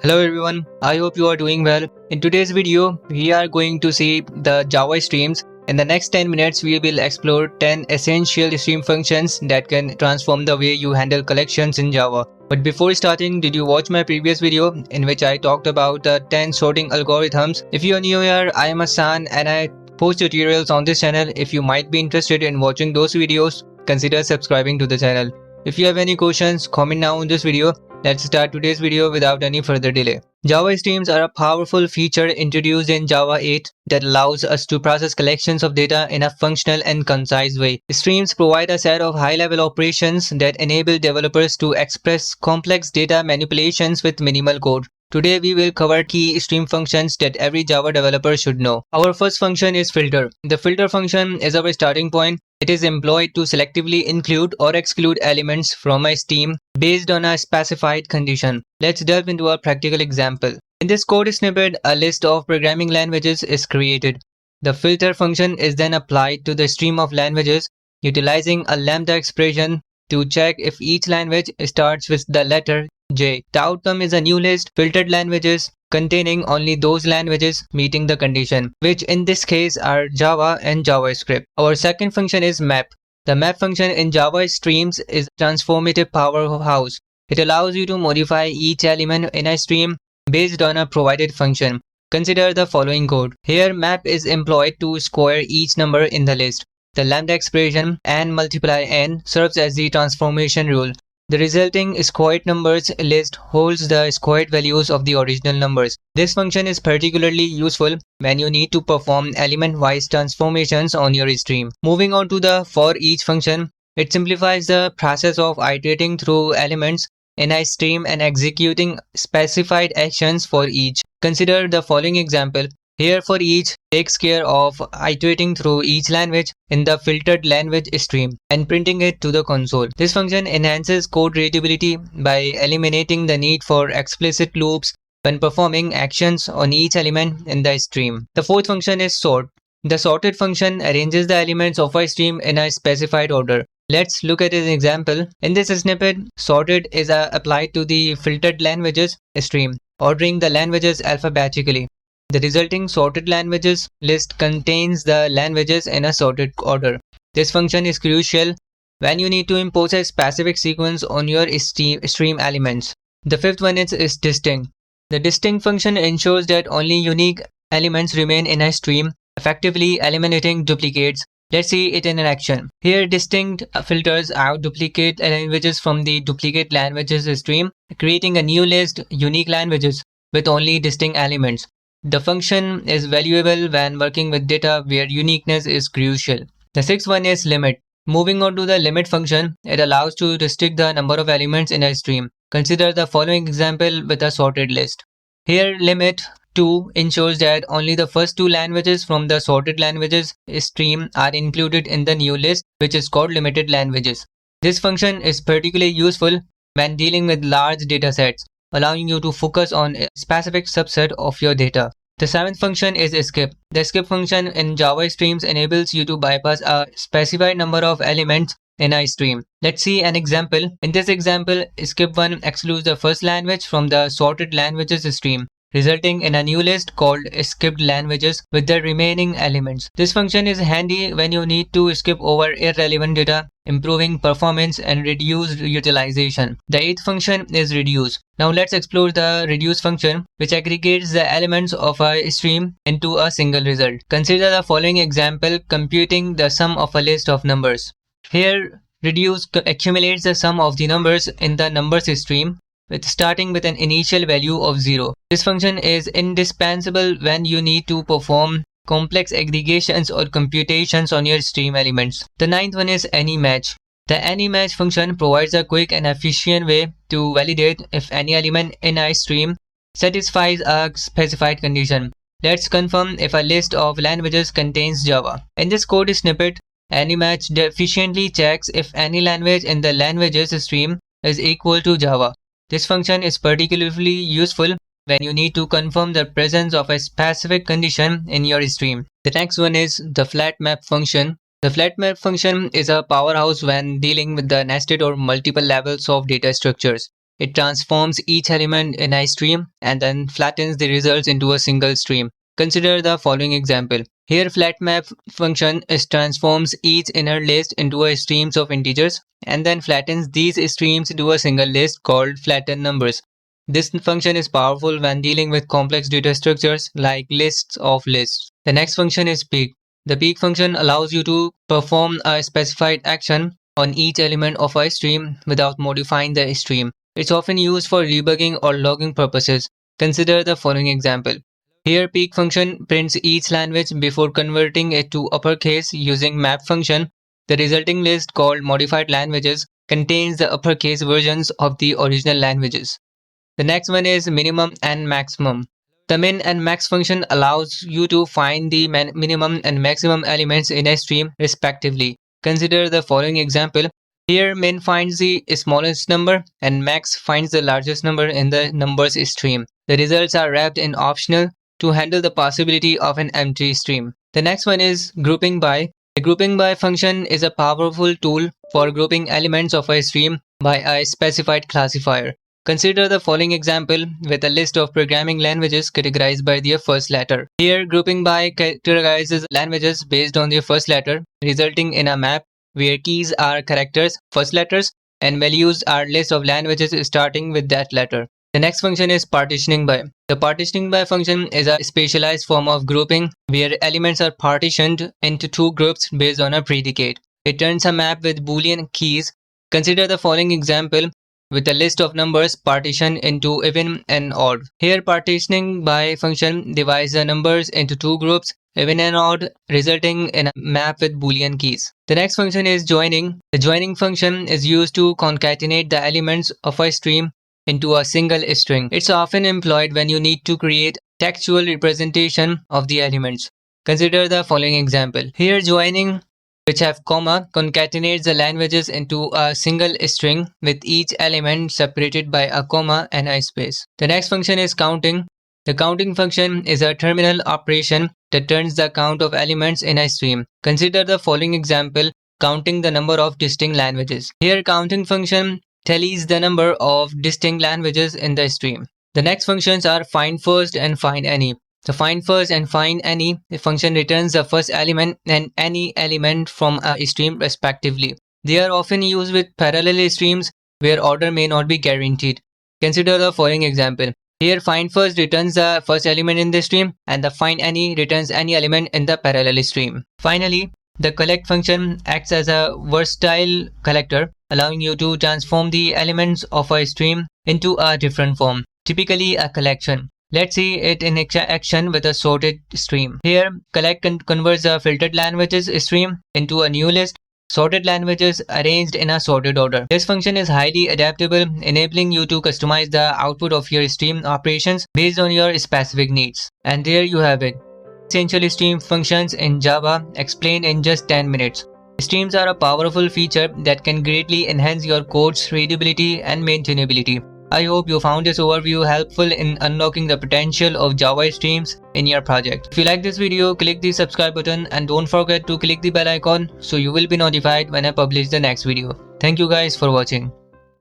Hello everyone, I hope you are doing well. In today's video, we are going to see the Java streams. In the next 10 minutes, we will explore 10 essential stream functions that can transform the way you handle collections in Java. But before starting, did you watch my previous video in which I talked about the 10 sorting algorithms? If you are new here, I am Hassan and I post tutorials on this channel. If you might be interested in watching those videos, consider subscribing to the channel. If you have any questions, comment now in this video. Let's start today's video without any further delay. Java streams are a powerful feature introduced in Java 8 that allows us to process collections of data in a functional and concise way. Streams provide a set of high-level operations that enable developers to express complex data manipulations with minimal code. Today we will cover key stream functions that every Java developer should know. Our first function is filter. The filter function is our starting point. It is employed to selectively include or exclude elements from a stream based on a specified condition. Let's delve into a practical example. In this code snippet, a list of programming languages is created. The filter function is then applied to the stream of languages, utilizing a lambda expression to check if each language starts with the letter J. The outcome is a new list, filtered languages, containing only those languages meeting the condition, which in this case are Java and JavaScript. Our second function is map. The map function in Java streams is a transformative powerhouse. It allows you to modify each element in a stream based on a provided function. Consider the following code. Here map is employed to square each number in the list. The lambda expression n multiply n serves as the transformation rule. The resulting squared numbers list holds the squared values of the original numbers. This function is particularly useful when you need to perform element-wise transformations on your stream. Moving on to the for each function, it simplifies the process of iterating through elements in a stream and executing specified actions for each. Consider the following example. Here for each takes care of iterating through each language in the filtered language stream and printing it to the console. This function enhances code readability by eliminating the need for explicit loops when performing actions on each element in the stream. The fourth function is sort. The sorted function arranges the elements of a stream in a specified order. Let's look at an example. In this snippet, sorted is applied to the filtered languages stream, ordering the languages alphabetically. The resulting sorted languages list contains the languages in a sorted order. This function is crucial when you need to impose a specific sequence on your stream elements. The fifth one is distinct. The distinct function ensures that only unique elements remain in a stream, effectively eliminating duplicates. Let's see it in action. Here distinct filters out duplicate languages from the duplicate languages stream, creating a new list, unique languages, with only distinct elements. The function is valuable when working with data where uniqueness is crucial. The sixth one is limit. Moving on to the limit function, it allows to restrict the number of elements in a stream. Consider the following example with a sorted list. Here limit 2 ensures that only the first two languages from the sorted languages stream are included in the new list, which is called limited languages. This function is particularly useful when dealing with large data sets, allowing you to focus on a specific subset of your data. The seventh function is skip. The skip function in Java streams enables you to bypass a specified number of elements in a stream. Let's see an example. In this example, skip 1 excludes the first language from the sorted languages stream, resulting in a new list called skipped languages with the remaining elements. This function is handy when you need to skip over irrelevant data, improving performance and reduce utilization. The eighth function is reduce. Now let's explore the reduce function, which aggregates the elements of a stream into a single result. Consider the following example, computing the sum of a list of numbers. Here, reduce accumulates the sum of the numbers in the numbers stream, starting with an initial value of 0. This function is indispensable when you need to perform complex aggregations or computations on your stream elements. The ninth one is any match. The any match function provides a quick and efficient way to validate if any element in a stream satisfies a specified condition. Let's confirm if a list of languages contains Java. In this code snippet, any match efficiently checks if any language in the languages stream is equal to Java. This function is particularly useful when you need to confirm the presence of a specific condition in your stream. The next one is the flatMap function. The flatMap function is a powerhouse when dealing with the nested or multiple levels of data structures. It transforms each element in a stream and then flattens the results into a single stream. Consider the following example. Here flatMap function transforms each inner list into a streams of integers and then flattens these streams into a single list called flatten numbers. This function is powerful when dealing with complex data structures like lists of lists. The next function is peek. The peek function allows you to perform a specified action on each element of a stream without modifying the stream. It's often used for debugging or logging purposes. Consider the following example. Here peek function prints each language before converting it to uppercase using map function. The resulting list called modified languages contains the uppercase versions of the original languages. The next one is minimum and maximum. The min and max function allows you to find the minimum and maximum elements in a stream respectively. Consider the following example. Here min finds the smallest number and max finds the largest number in the numbers stream. The results are wrapped in optional to handle the possibility of an empty stream. The next one is grouping by. The grouping by function is a powerful tool for grouping elements of a stream by a specified classifier. Consider the following example with a list of programming languages categorized by their first letter. Here grouping by categorizes languages based on their first letter, resulting in a map where keys are characters, first letters, and values are list of languages starting with that letter. The next function is partitioning by. The partitioning by function is a specialized form of grouping where elements are partitioned into two groups based on a predicate. It turns a map with Boolean keys. Consider the following example with a list of numbers partitioned into even and odd. Here partitioning by function divides the numbers into two groups, even and odd, resulting in a map with Boolean keys. The next function is joining. The joining function is used to concatenate the elements of a stream into a single string. It's often employed when you need to create textual representation of the elements. Consider the following example. Here joining, which have comma, concatenates the languages into a single string with each element separated by a comma and a space. The next function is counting. The counting function is a terminal operation that turns the count of elements in a stream. Consider the following example, counting the number of distinct languages. Here counting function tallies the number of distinct languages in the stream. The next functions are find first and find any. The find first and find any function returns the first element and any element from a stream respectively. They are often used with parallel streams where order may not be guaranteed. Consider the following example. Here find first returns the first element in the stream and the find any returns any element in the parallel stream. Finally, the collect function acts as a versatile collector, allowing you to transform the elements of a stream into a different form, typically a collection. Let's see it in action with a sorted stream. Here, collect converts a filtered languages stream into a new list, sorted languages arranged in a sorted order. This function is highly adaptable, enabling you to customize the output of your stream operations based on your specific needs. And there you have it. Essential stream functions in Java explained in just 10 minutes. Streams are a powerful feature that can greatly enhance your code's readability and maintainability. I hope you found this overview helpful in unlocking the potential of Java streams in your project. If you like this video, click the subscribe button and don't forget to click the bell icon so you will be notified when I publish the next video. Thank you guys for watching.